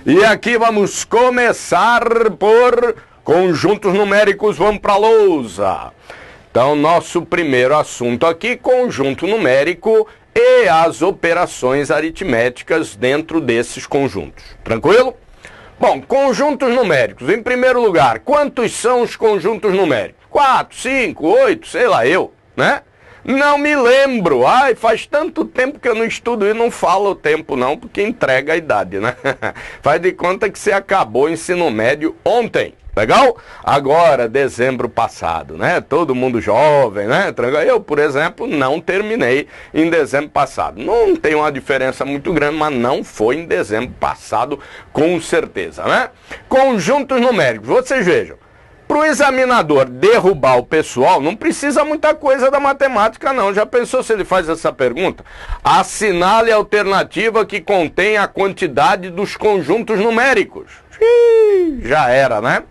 E aqui vamos começar por conjuntos numéricos, vamos para a lousa. Então, nosso primeiro assunto aqui, conjunto numérico e as operações aritméticas dentro desses conjuntos. Tranquilo? Bom, conjuntos numéricos. Em primeiro lugar, quantos são os conjuntos numéricos? 4, 5, 8, sei lá eu, né? Não me lembro. Ai, faz tanto tempo que eu não estudo e não falo o tempo não, porque entrega a idade, né? Faz de conta que você acabou o ensino médio ontem. Legal? Agora, dezembro passado, né? Todo mundo jovem, né? Eu, por exemplo, não terminei em dezembro passado. Não tem uma diferença muito grande, mas não foi em dezembro passado, com certeza, né? Conjuntos numéricos, vocês vejam. Para o examinador derrubar o pessoal, não precisa muita coisa da matemática, não. Já pensou se ele faz essa pergunta? Assinale a alternativa que contém a quantidade dos conjuntos numéricos. Já era, né?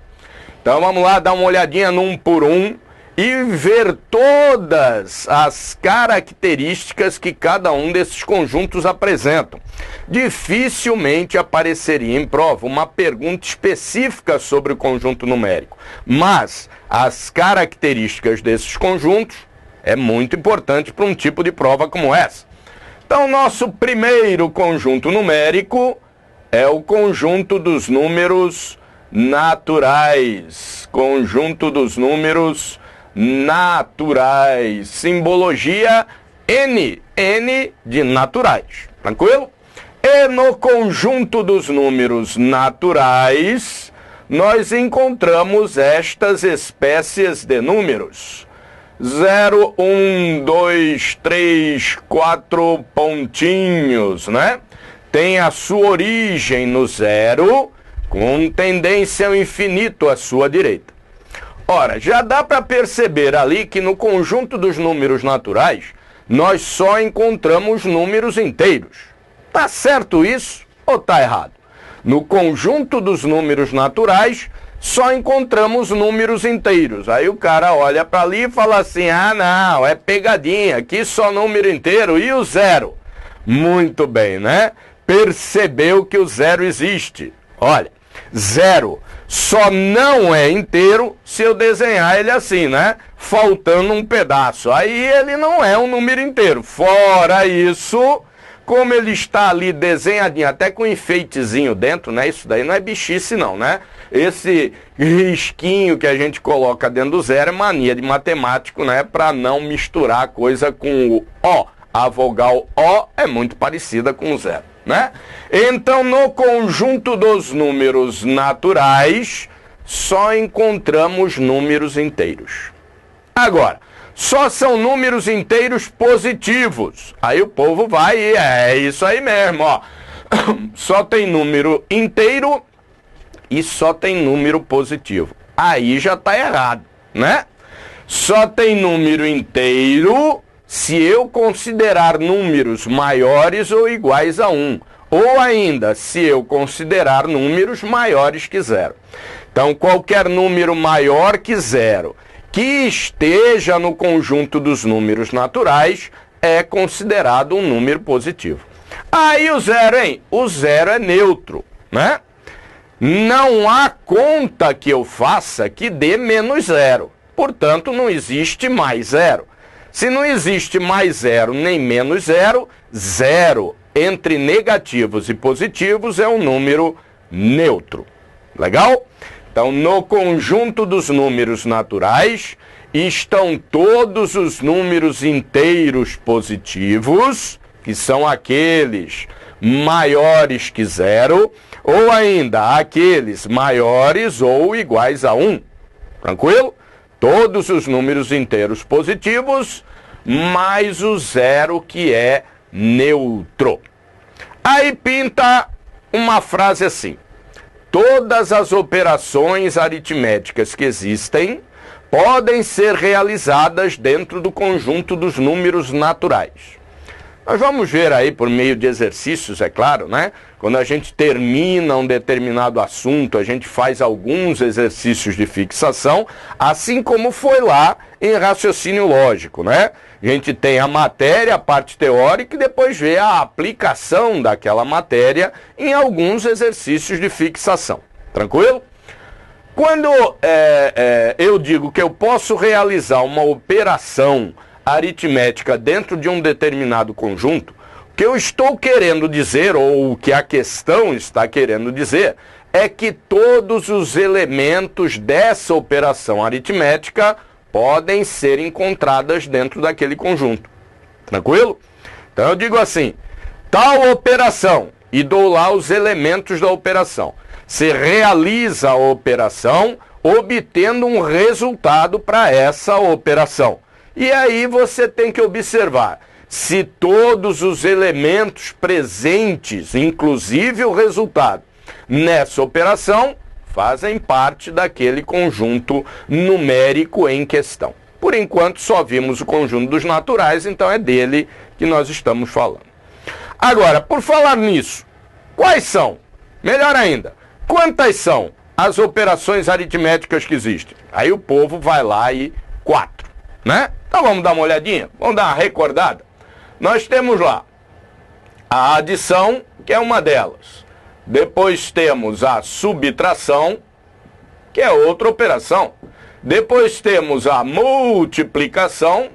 Então vamos lá dar uma olhadinha no um por um e ver todas as características que cada um desses conjuntos apresentam. Dificilmente apareceria em prova uma pergunta específica sobre o conjunto numérico, mas as características desses conjuntos é muito importante para um tipo de prova como essa. Então nosso primeiro conjunto numérico é o conjunto dos números naturais. Conjunto dos números naturais. Simbologia N. N de naturais. Tranquilo? E no conjunto dos números naturais, nós encontramos estas espécies de números. 0, 1, 2, 3, 4 pontinhos, né? Tem a sua origem no zero, com tendência ao infinito à sua direita. Ora, já dá para perceber ali que no conjunto dos números naturais, nós só encontramos números inteiros. Tá certo isso ou tá errado? No conjunto dos números naturais, só encontramos números inteiros. Aí o cara olha para ali e fala assim, ah não, é pegadinha, aqui só número inteiro e o zero. Muito bem, né? Percebeu que o zero existe. Olha, zero só não é inteiro se eu desenhar ele assim, né? Faltando um pedaço. Aí ele não é um número inteiro. Fora isso, como ele está ali desenhadinho, até com um enfeitezinho dentro, né? Isso daí não é bichice não, né? Esse risquinho que a gente coloca dentro do zero é mania de matemático, né? Para não misturar a coisa com o O. A vogal O é muito parecida com o zero, né? Então, no conjunto dos números naturais, só encontramos números inteiros. Agora, só são números inteiros positivos. Aí o povo vai e é isso aí mesmo, ó. Só tem número inteiro e só tem número positivo. Aí já está errado, né? Só tem número inteiro se eu considerar números maiores ou iguais a 1. Ou ainda, se eu considerar números maiores que zero. Então, qualquer número maior que zero que esteja no conjunto dos números naturais é considerado um número positivo. Aí o zero, hein? O zero é neutro, né? Não há conta que eu faça que dê menos zero. Portanto, não existe mais zero. Se não existe mais zero nem menos zero, zero entre negativos e positivos é um número neutro. Legal? Então, no conjunto dos números naturais, estão todos os números inteiros positivos, que são aqueles maiores que zero, ou ainda aqueles maiores ou iguais a 1. Tranquilo? Todos os números inteiros positivos, mais o zero que é neutro. Aí pinta uma frase assim: todas as operações aritméticas que existem podem ser realizadas dentro do conjunto dos números naturais. Nós vamos ver aí por meio de exercícios, é claro, né? Quando a gente termina um determinado assunto, a gente faz alguns exercícios de fixação, assim como foi lá em raciocínio lógico, né? A gente tem a matéria, a parte teórica, e depois vê a aplicação daquela matéria em alguns exercícios de fixação. Tranquilo? Quando eu digo que eu posso realizar uma operação aritmética dentro de um determinado conjunto, o que eu estou querendo dizer, ou o que a questão está querendo dizer, é que todos os elementos dessa operação aritmética podem ser encontradas dentro daquele conjunto. Tranquilo? Então eu digo assim, tal operação, e dou lá os elementos da operação. Você realiza a operação obtendo um resultado para essa operação. E aí você tem que observar se todos os elementos presentes, inclusive o resultado, nessa operação, fazem parte daquele conjunto numérico em questão. Por enquanto, só vimos o conjunto dos naturais, então é dele que nós estamos falando. Agora, por falar nisso, quais são? Melhor ainda, quantas são as operações aritméticas que existem? Aí o povo vai lá e 4, né? Então vamos dar uma olhadinha, vamos dar uma recordada. Nós temos lá a adição, que é uma delas. Depois temos a subtração, que é outra operação. Depois temos a multiplicação,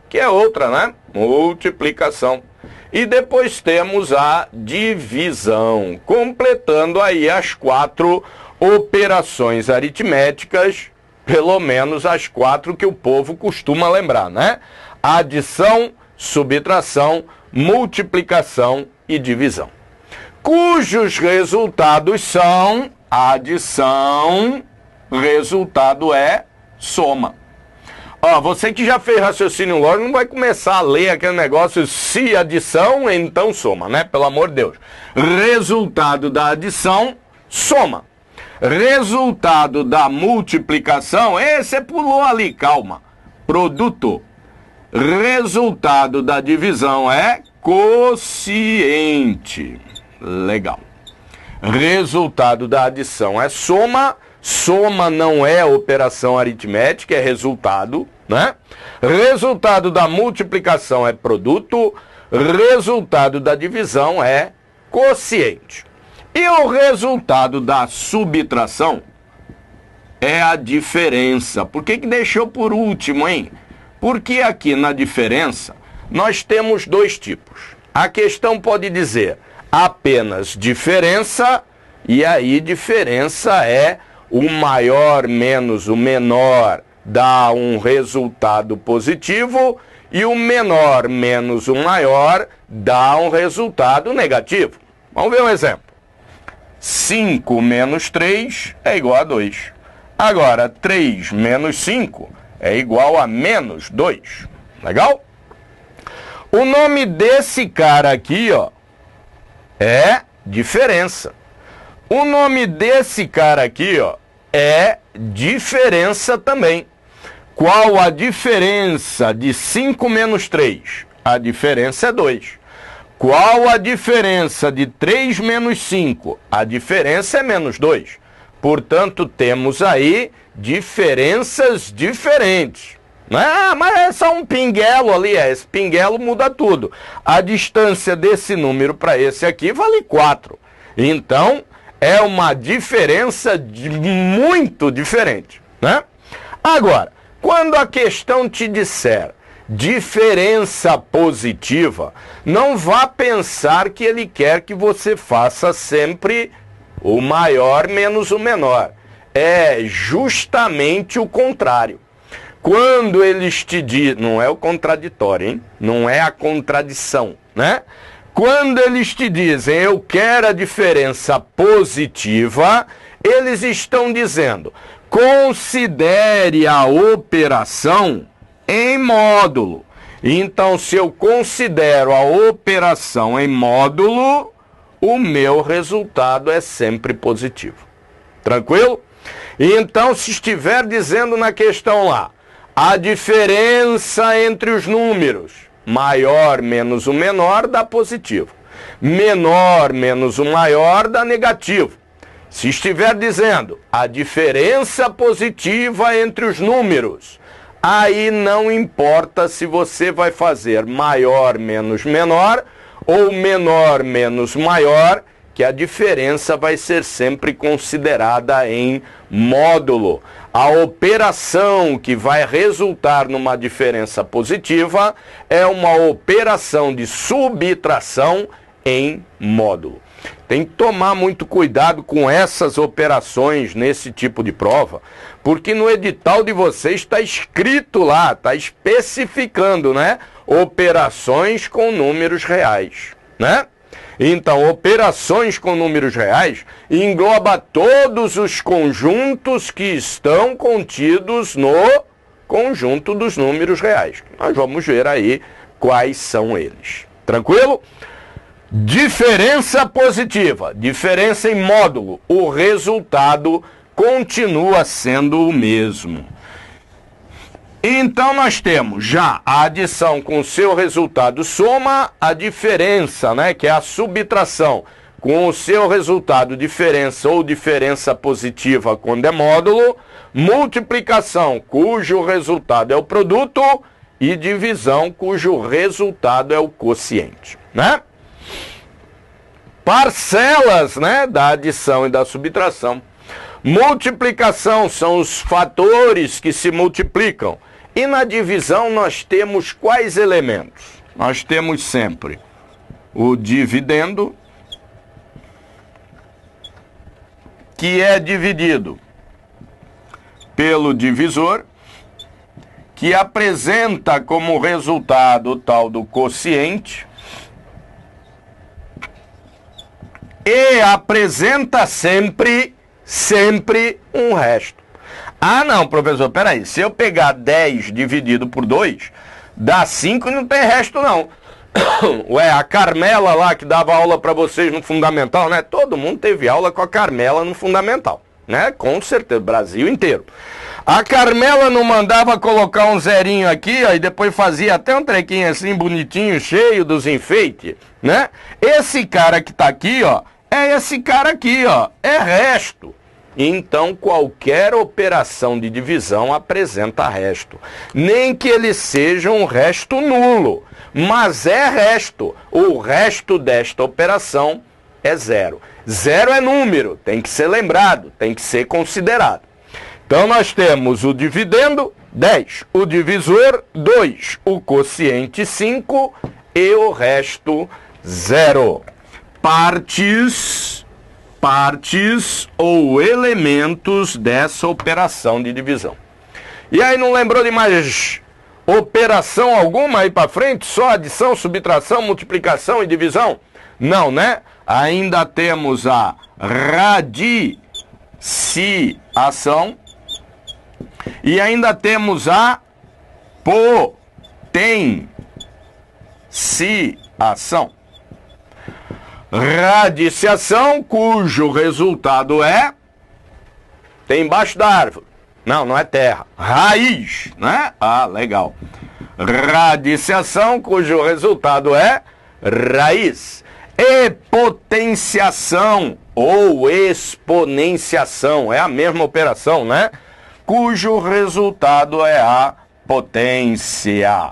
que é outra, né? Multiplicação. E depois temos a divisão, completando aí as 4 operações aritméticas, pelo menos as 4 que o povo costuma lembrar, né? Adição, subtração, multiplicação e divisão, cujos resultados são adição, resultado é soma. Ó, você que já fez raciocínio lógico não vai começar a ler aquele negócio, se adição, então soma, né? Pelo amor de Deus. Resultado da adição, soma. Resultado da multiplicação, você pulou ali, calma. Produto. Resultado da divisão é quociente. Legal. Resultado da adição é soma. Soma não é operação aritmética, é resultado, né? Resultado da multiplicação é produto. Resultado da divisão é quociente. E o resultado da subtração é a diferença. Por que deixou por último, hein? Porque aqui na diferença nós temos 2 tipos. A questão pode dizer apenas diferença, e aí diferença é o maior menos o menor dá um resultado positivo, e o menor menos o maior dá um resultado negativo. Vamos ver um exemplo. 5 menos 3 é igual a 2. Agora, 3 menos 5 é igual a menos 2. Legal? O nome desse cara aqui, ó, é diferença. O nome desse cara aqui, ó, é diferença também. Qual a diferença de 5 menos 3? A diferença é 2. Qual a diferença de 3 menos 5? A diferença é menos 2. Portanto, temos aí diferenças diferentes. Ah, mas é só um pinguelo ali, esse pinguelo muda tudo. A distância desse número para esse aqui vale 4. Então, é uma diferença muito diferente, né? Agora, quando a questão te disser diferença positiva, não vá pensar que ele quer que você faça sempre o maior menos o menor. É justamente o contrário. Quando eles te dizem, não é o contraditório, hein? Não é a contradição, né? Quando eles te dizem, eu quero a diferença positiva, eles estão dizendo, considere a operação em módulo. Então, se eu considero a operação em módulo, o meu resultado é sempre positivo. Tranquilo? Então, se estiver dizendo na questão lá, a diferença entre os números, maior menos o menor dá positivo. Menor menos o maior dá negativo. Se estiver dizendo a diferença positiva entre os números, aí não importa se você vai fazer maior menos menor ou menor menos maior, que a diferença vai ser sempre considerada em módulo. A operação que vai resultar numa diferença positiva é uma operação de subtração em módulo. Tem que tomar muito cuidado com essas operações nesse tipo de prova, porque no edital de vocês está escrito lá, está especificando, né? Operações com números reais, né? Então, operações com números reais engloba todos os conjuntos que estão contidos no conjunto dos números reais. Nós vamos ver aí quais são eles. Tranquilo? Diferença positiva, diferença em módulo. O resultado continua sendo o mesmo. Então nós temos já a adição com seu resultado soma, a diferença, né, que é a subtração, com o seu resultado diferença ou diferença positiva quando é módulo, multiplicação, cujo resultado é o produto, e divisão, cujo resultado é o quociente, né? Parcelas, né, da adição e da subtração. Multiplicação são os fatores que se multiplicam. E na divisão nós temos quais elementos? Nós temos sempre o dividendo, que é dividido pelo divisor, que apresenta como resultado o tal do quociente, e apresenta sempre um resto. Ah, não, professor, peraí, se eu pegar 10 dividido por 2, dá 5 e não tem resto, não. Ué, a Carmela lá que dava aula para vocês no Fundamental, né? Todo mundo teve aula com a Carmela no Fundamental, né? Com certeza, Brasil inteiro. A Carmela não mandava colocar um zerinho aqui, ó, e depois fazia até um trequinho assim, bonitinho, cheio dos enfeites, né? Esse cara que tá aqui, ó, é esse cara aqui, ó, é resto. Então, qualquer operação de divisão apresenta resto. Nem que ele seja um resto nulo, mas é resto. O resto desta operação é zero. Zero é número, tem que ser lembrado, tem que ser considerado. Então, nós temos o dividendo, 10, o divisor, 2, o quociente, 5 e o resto, 0. Partes ou elementos dessa operação de divisão. E aí não lembrou de mais operação alguma aí para frente? Só adição, subtração, multiplicação e divisão? Não, né? Ainda temos a radiciação e ainda temos a potenciação. Radiciação, cujo resultado é... Tem embaixo da árvore. Não, não é terra. Raiz, né? Ah, legal. Radiciação, cujo resultado é raiz. E potenciação ou exponenciação. É a mesma operação, né? Cujo resultado é a potência.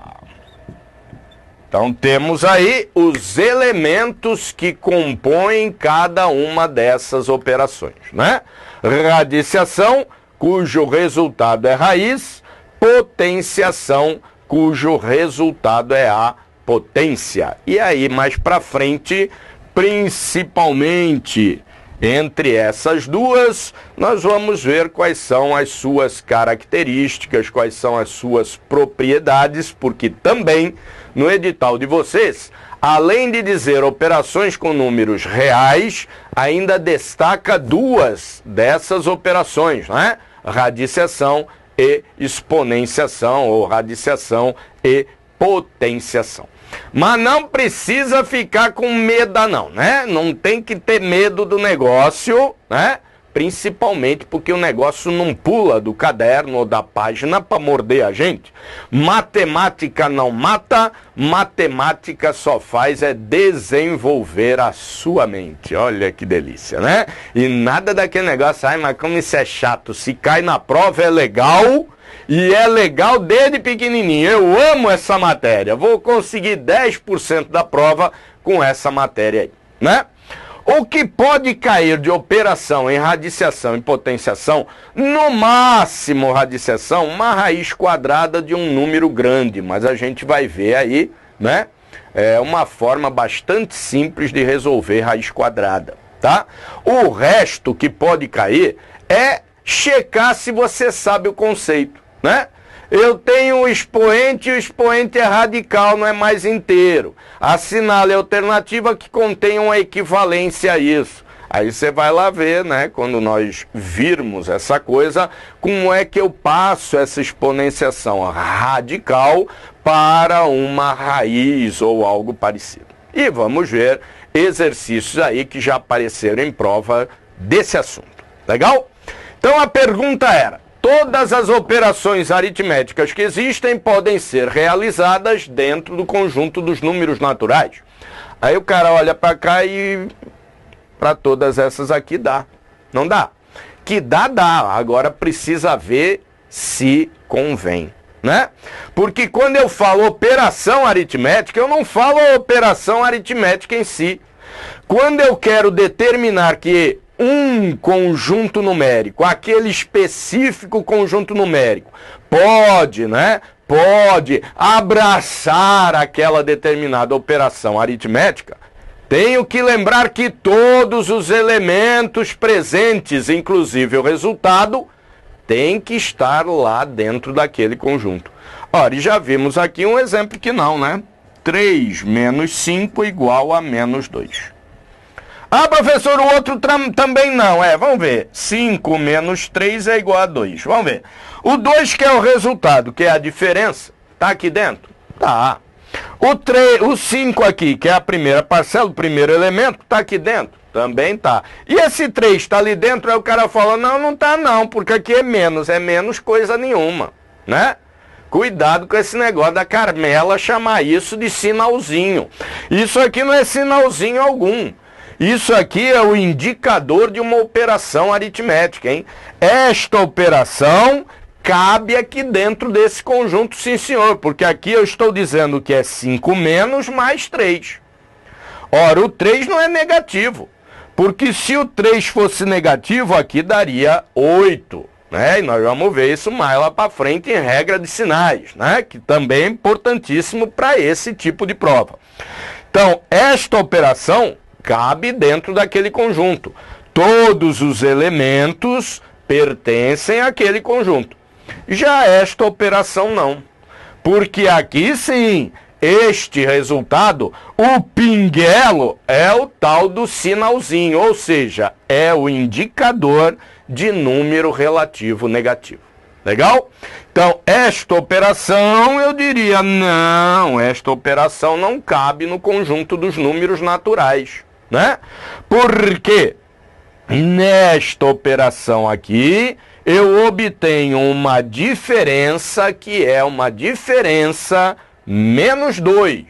Então temos aí os elementos que compõem cada uma dessas operações, né? Radiciação, cujo resultado é raiz, potenciação, cujo resultado é a potência. E aí mais para frente, principalmente entre essas duas, nós vamos ver quais são as suas características, quais são as suas propriedades, porque também no edital de vocês, além de dizer operações com números reais, ainda destaca duas dessas operações, né? Radiciação e exponenciação, ou radiciação e potenciação. Mas não precisa ficar com medo, não, né? Não tem que ter medo do negócio, né? Principalmente porque o negócio não pula do caderno ou da página para morder a gente. Matemática não mata, matemática só faz é desenvolver a sua mente. Olha que delícia, né? E nada daquele negócio, ai, mas como isso é chato, se cai na prova é legal, E é legal desde pequenininho. Eu amo essa matéria. Vou conseguir 10% da prova com essa matéria aí, né? O que pode cair de operação em radiciação e potenciação, no máximo radiciação, uma raiz quadrada de um número grande, mas a gente vai ver aí, né? É uma forma bastante simples de resolver raiz quadrada, tá? O resto que pode cair é checar se você sabe o conceito, né? Eu tenho o expoente e o expoente é radical, não é mais inteiro. Assinale a alternativa que contém uma equivalência a isso. Aí você vai lá ver, né, quando nós virmos essa coisa, como é que eu passo essa exponenciação radical para uma raiz ou algo parecido. E vamos ver exercícios aí que já apareceram em prova desse assunto. Legal? Então a pergunta era: todas as operações aritméticas que existem podem ser realizadas dentro do conjunto dos números naturais? Aí o cara olha para cá e para todas essas aqui dá. Não dá? Que dá. Agora precisa ver se convém, né? Porque quando eu falo operação aritmética, eu não falo a operação aritmética em si. Quando eu quero determinar que um conjunto numérico, aquele específico conjunto numérico, pode, né? Pode abraçar aquela determinada operação aritmética, tenho que lembrar que todos os elementos presentes, inclusive o resultado, tem que estar lá dentro daquele conjunto. Ora, e já vimos aqui um exemplo que não, né? 3 menos 5 igual a menos 2. Ah, professor, o outro também não. Vamos ver. 5 menos 3 é igual a 2. Vamos ver. O 2, que é o resultado, que é a diferença, tá aqui dentro? Tá. O 5 aqui, que é a primeira parcela, o primeiro elemento, tá aqui dentro? Também tá. E esse 3 está ali dentro, aí o cara fala: não, não tá não, porque aqui é menos coisa nenhuma, né? Cuidado com esse negócio da Carmela chamar isso de sinalzinho. Isso aqui não é sinalzinho algum. Isso aqui é o indicador de uma operação aritmética, hein? Esta operação cabe aqui dentro desse conjunto, sim senhor, porque aqui eu estou dizendo que é 5 menos mais 3. Ora, o 3 não é negativo, porque se o 3 fosse negativo, aqui daria 8, né? E nós vamos ver isso mais lá para frente em regra de sinais, né? Que também é importantíssimo para esse tipo de prova. Então, esta operação cabe dentro daquele conjunto. Todos os elementos pertencem àquele conjunto. Já esta operação não. Porque aqui sim, este resultado, o pinguelo é o tal do sinalzinho, ou seja, é o indicador de número relativo negativo. Legal? Então, esta operação, eu diria, não, esta operação não cabe no conjunto dos números naturais, né? Porque nesta operação aqui, eu obtenho uma diferença que é uma diferença menos 2.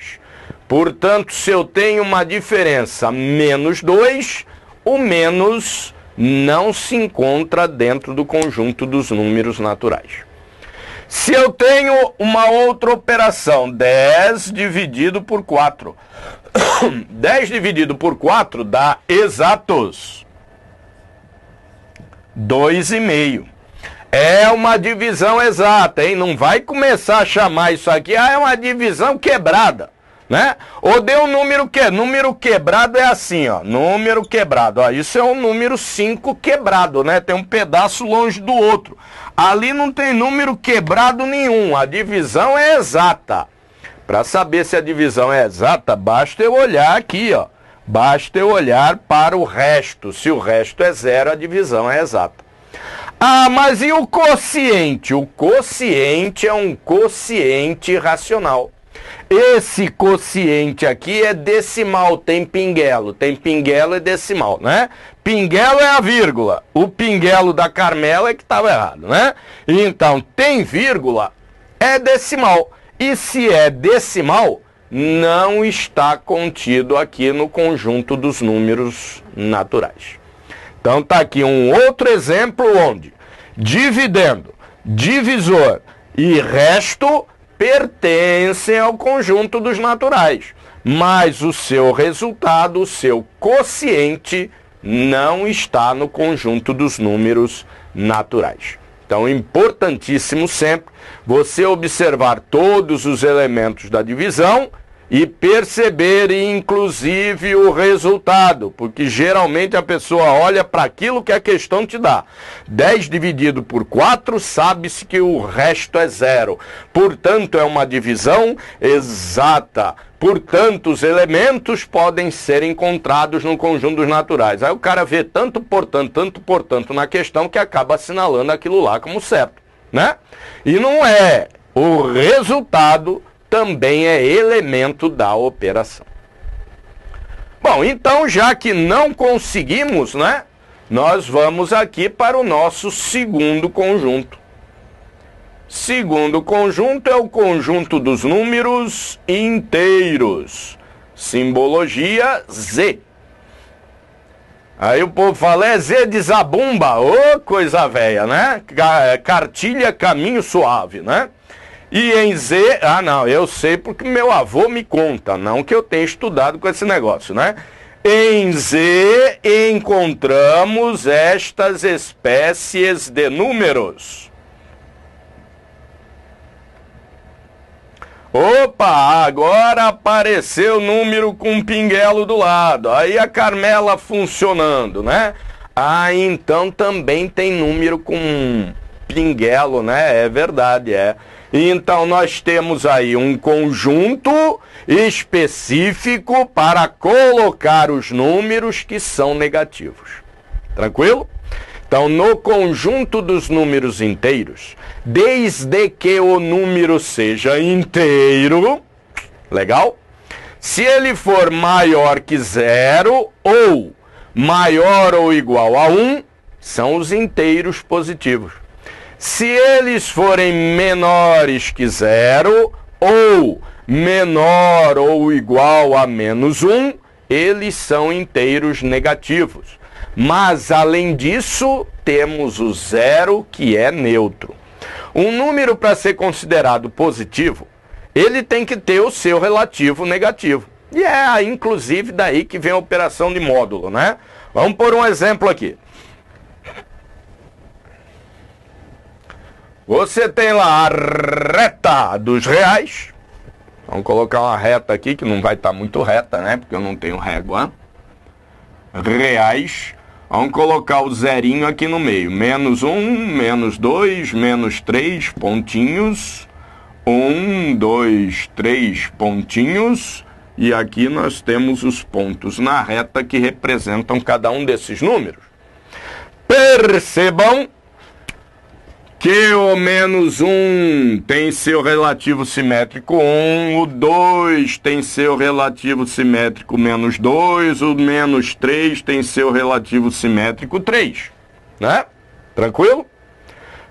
Portanto, se eu tenho uma diferença menos 2, o menos não se encontra dentro do conjunto dos números naturais. Se eu tenho uma outra operação, 10 dividido por 4. 10 dividido por 4 dá exatos 2,5. É uma divisão exata, hein? Não vai começar a chamar isso aqui, é uma divisão quebrada, né? Ou deu um número que número quebrado é assim, ó, número quebrado, ó, isso é um número 5 quebrado, né? Tem um pedaço longe do outro. Ali não tem número quebrado nenhum, a divisão é exata. Para saber se a divisão é exata, basta eu olhar aqui, ó. Basta eu olhar para o resto. Se o resto é zero, a divisão é exata. Ah, mas e o quociente? O quociente é um quociente racional. Esse quociente aqui é decimal, tem pinguelo. Tem pinguelo e decimal, né? Pinguelo é a vírgula. O pinguelo da Carmela é que estava errado, né? Então, tem vírgula, é decimal. E se é decimal, não está contido aqui no conjunto dos números naturais. Então, está aqui um outro exemplo onde, dividendo divisor e resto pertencem ao conjunto dos naturais, mas o seu resultado, o seu quociente, não está no conjunto dos números naturais. Então, importantíssimo sempre você observar todos os elementos da divisão e perceber, inclusive, o resultado, porque geralmente a pessoa olha para aquilo que a questão te dá. 10 dividido por 4, sabe-se que o resto é zero. Portanto, é uma divisão exata. Portanto, os elementos podem ser encontrados no conjunto dos naturais. Aí o cara vê tanto portanto na questão que acaba assinalando aquilo lá como certo, né? E não é. O resultado também é elemento da operação. Bom, então, já que não conseguimos, né? Nós vamos aqui para o nosso segundo conjunto. Segundo conjunto é o conjunto dos números inteiros. Simbologia Z. Aí o povo fala, é Z de zabumba. Ô, coisa velha, né? Cartilha caminho suave, né? E em Z, não, eu sei porque meu avô me conta, não que eu tenha estudado com esse negócio, né? Em Z encontramos estas espécies de números. Opa, agora apareceu o número com pinguelo do lado. Aí a Carmela funcionando, né? Então também tem número com pinguelo, né? É verdade, é. Então nós temos aí um conjunto específico para colocar os números que são negativos. Tranquilo? Então, no conjunto dos números inteiros, desde que o número seja inteiro, legal? Se ele for maior que 0 ou maior ou igual a 1, são os inteiros positivos. Se eles forem menores que 0 ou menor ou igual a menos 1, eles são inteiros negativos. Mas, além disso, temos o zero, que é neutro. Um número, para ser considerado positivo, ele tem que ter o seu relativo negativo. E é, inclusive, daí que vem a operação de módulo, né? Vamos por um exemplo aqui. Você tem lá a reta dos reais. Vamos colocar uma reta aqui, que não vai estar muito reta, né? Porque eu não tenho régua. Reais. Vamos colocar o zerinho aqui no meio. Menos 1, menos 2, menos 3 pontinhos. 1, 2, 3 pontinhos. E aqui nós temos os pontos na reta que representam cada um desses números. Percebam que o menos 1 tem seu relativo simétrico 1, o 2 tem seu relativo simétrico menos 2, o menos 3 tem seu relativo simétrico 3, né? Tranquilo?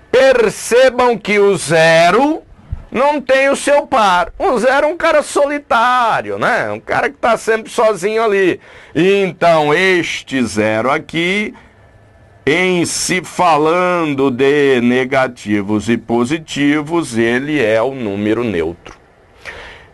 Percebam que o zero não tem o seu par. O zero é um cara solitário, né? Um cara que está sempre sozinho ali. Então, este zero aqui, em se falando de negativos e positivos, ele é o número neutro.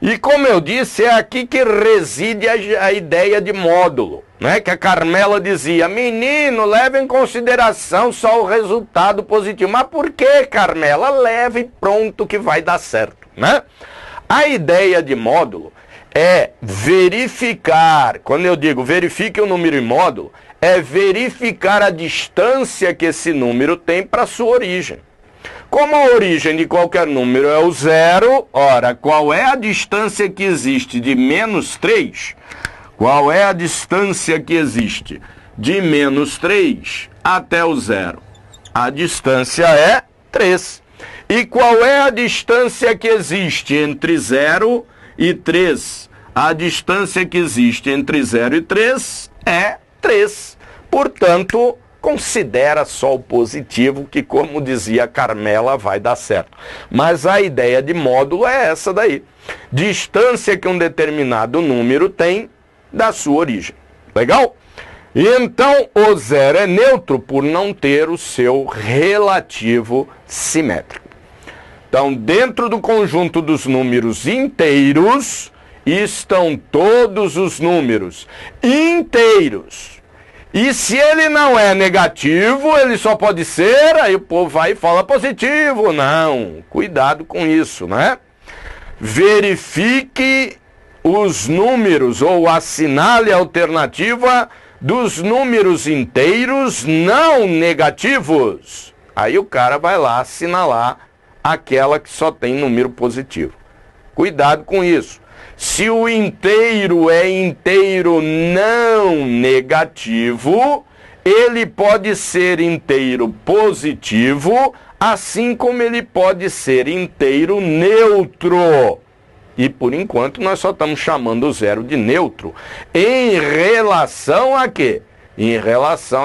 E como eu disse, é aqui que reside a ideia de módulo, né? Que a Carmela dizia, menino, leva em consideração só o resultado positivo. Mas por que, Carmela? Leva e pronto que vai dar certo, né? A ideia de módulo é verificar, quando eu digo verifique o número em módulo, é verificar a distância que esse número tem para sua origem. Como a origem de qualquer número é o zero, ora, qual é a distância que existe de menos 3? Qual é a distância que existe de menos 3 até o zero? A distância é 3. E qual é a distância que existe entre 0 e 3? A distância que existe entre 0 e 3 é 3. Portanto, considera só o positivo, que, como dizia a Carmela, vai dar certo. Mas a ideia de módulo é essa daí. Distância que um determinado número tem da sua origem. Legal? E então o zero é neutro por não ter o seu relativo simétrico. Então, dentro do conjunto dos números inteiros, estão todos os números inteiros. E se ele não é negativo, ele só pode ser, aí o povo vai e fala positivo. Não, cuidado com isso, né? Verifique os números ou assinale a alternativa dos números inteiros não negativos. Aí o cara vai lá assinalar aquela que só tem número positivo. Cuidado com isso. Se o inteiro é inteiro não negativo, ele pode ser inteiro positivo, assim como ele pode ser inteiro neutro. E por enquanto nós só estamos chamando o zero de neutro. Em relação a quê? Em relação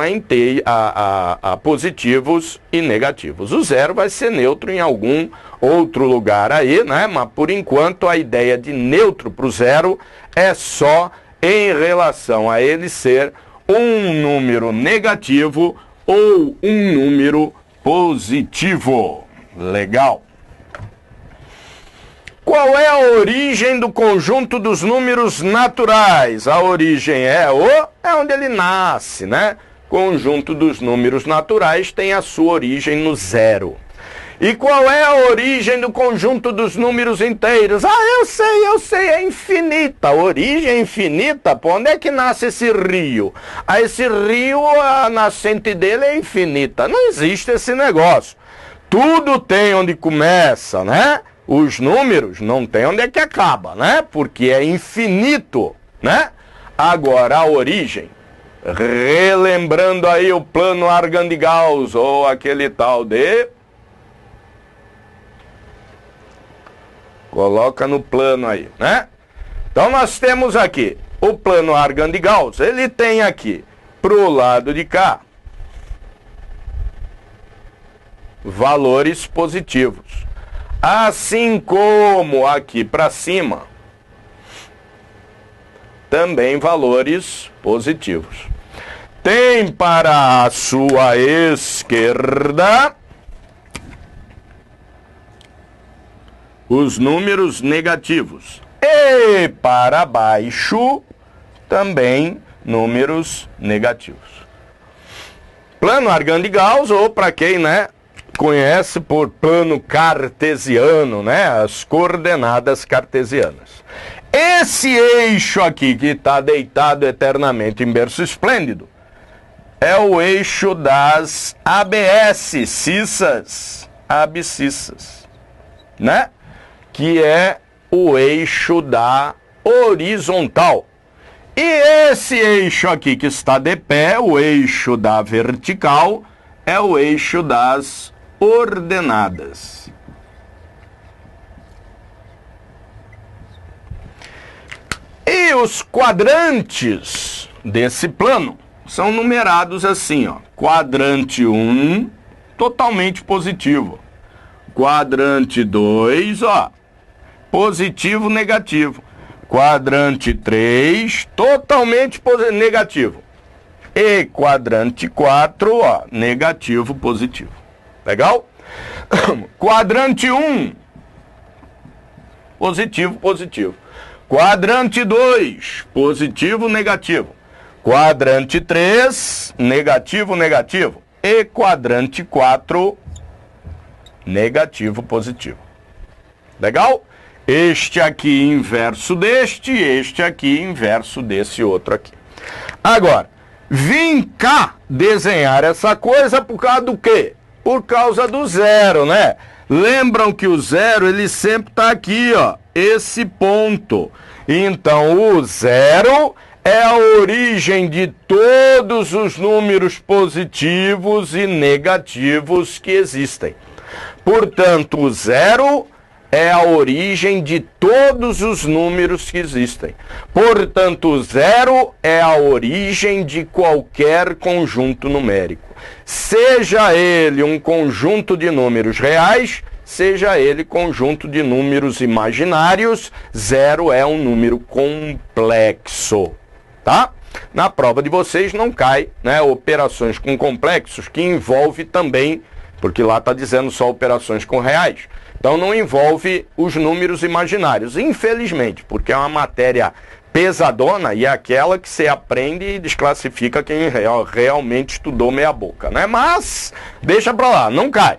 a positivos e negativos. O zero vai ser neutro em algum outro lugar aí, né? Mas por enquanto a ideia de neutro para o zero é só em relação a ele ser um número negativo ou um número positivo. Legal. Qual é a origem do conjunto dos números naturais? A origem é onde ele nasce, né? Conjunto dos números naturais tem a sua origem no zero. E qual é a origem do conjunto dos números inteiros? Ah, eu sei, é infinita. A origem é infinita. Pô, onde é que nasce esse rio? Ah, esse rio, a nascente dele é infinita. Não existe esse negócio. Tudo tem onde começa, né? Os números não tem onde é que acaba, né? Porque é infinito, né? Agora, a origem, relembrando aí o plano Argand-Gauss, ou aquele tal de... Coloca no plano aí, né? Então, nós temos aqui o plano Argand-Gauss. Ele tem aqui, pro lado de cá, valores positivos. Assim como aqui para cima, também valores positivos. Tem para a sua esquerda os números negativos. E para baixo, também números negativos. Plano Argand-Gauss, ou para quem, né, conhece por plano cartesiano, né? As coordenadas cartesianas. Esse eixo aqui, que está deitado eternamente em berço esplêndido, é o eixo das ABS, cissas, abscissas, né? Que é o eixo da horizontal. E esse eixo aqui que está de pé, o eixo da vertical, é o eixo das ordenadas. E os quadrantes desse plano são numerados assim, ó. Quadrante 1, totalmente positivo. Quadrante 2, ó, positivo, negativo. Quadrante 3, totalmente negativo. E quadrante 4, ó, negativo, positivo. Legal? Quadrante 1, positivo, positivo. Quadrante 2, positivo, negativo. Quadrante 3, negativo, negativo. E quadrante 4, negativo, positivo. Legal? Este aqui inverso deste, este aqui inverso desse outro aqui. Agora, vim cá desenhar essa coisa por causa do quê? Por causa do zero, né? Lembram que o zero, ele sempre está aqui, ó, esse ponto. Então, o zero é a origem de todos os números positivos e negativos que existem. Portanto, o zero é a origem de todos os números que existem. Portanto, o zero é a origem de qualquer conjunto numérico. Seja ele um conjunto de números reais, seja ele conjunto de números imaginários, zero é um número complexo, tá? na prova de vocês não cai, né, operações com complexos que envolve também, porque lá está dizendo só operações com reais. Então não envolve os números imaginários, infelizmente, porque é uma matéria pesadona e é aquela que você aprende e desclassifica quem realmente estudou meia boca, né? Mas deixa pra lá, não cai.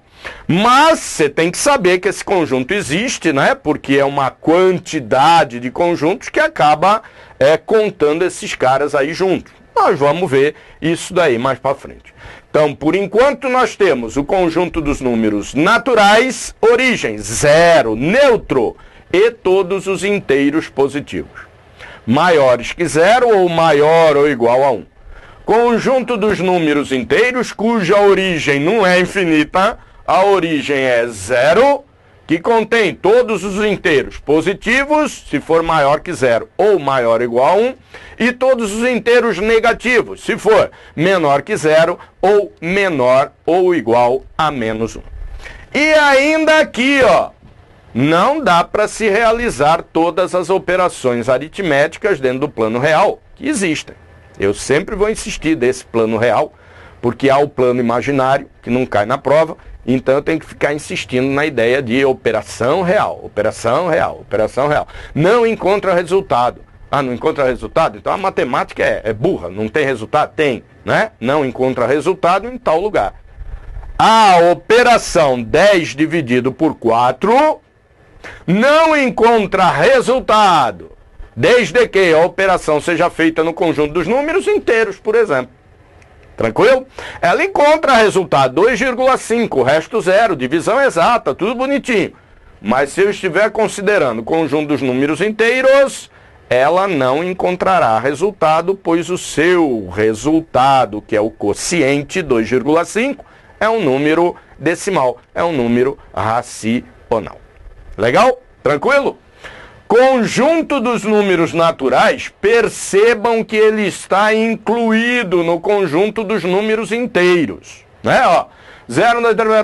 Mas você tem que saber que esse conjunto existe, né? Porque é uma quantidade de conjuntos que acaba contando esses caras aí juntos. Nós vamos ver isso daí mais para frente. Então, por enquanto, nós temos o conjunto dos números naturais, origem 0, neutro, e todos os inteiros positivos. Maiores que 0 ou maior ou igual a 1. Conjunto dos números inteiros, cuja origem não é infinita, a origem é 0, que contém todos os inteiros positivos, se for maior que 0 ou maior ou igual a 1, e todos os inteiros negativos, se for menor que 0 ou menor ou igual a menos 1. E ainda aqui, ó, não dá para se realizar todas as operações aritméticas dentro do plano real que existem. Eu sempre vou insistir desse plano real, porque há o plano imaginário, que não cai na prova, então eu tenho que ficar insistindo na ideia de operação real, operação real, operação real. Não encontra resultado. Ah, não encontra resultado? Então a matemática é burra, não tem resultado? Tem, né? Não encontra resultado em tal lugar. A operação 10 dividido por 4 não encontra resultado, desde que a operação seja feita no conjunto dos números inteiros, por exemplo. Tranquilo? Ela encontra resultado 2,5, o resto 0, divisão exata, tudo bonitinho. Mas se eu estiver considerando o conjunto dos números inteiros, ela não encontrará resultado, pois o seu resultado, que é o quociente 2,5, é um número decimal, é um número racional. Legal? Tranquilo? Conjunto dos números naturais, percebam que ele está incluído no conjunto dos números inteiros. Né? Ó, 0, 1, 2, 3,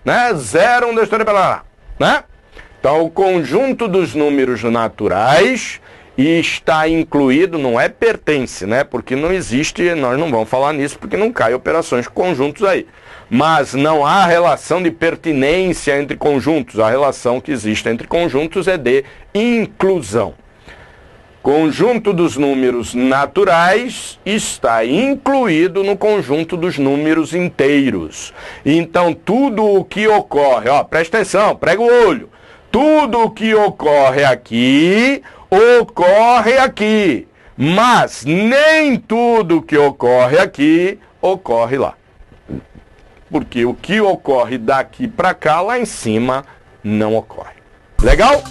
né? 0, 1, 2, 3, né? Então, o conjunto dos números naturais está incluído, não é pertence, né? Porque não existe, nós não vamos falar nisso, porque não cai operações com conjuntos aí. Mas não há relação de pertinência entre conjuntos. A relação que existe entre conjuntos é de inclusão. Conjunto dos números naturais está incluído no conjunto dos números inteiros. Então, tudo o que ocorre, ó, presta atenção, prega o olho. Tudo o que ocorre aqui, ocorre aqui. Mas nem tudo que ocorre aqui, ocorre lá. Porque o que ocorre daqui para cá, lá em cima, não ocorre. Legal?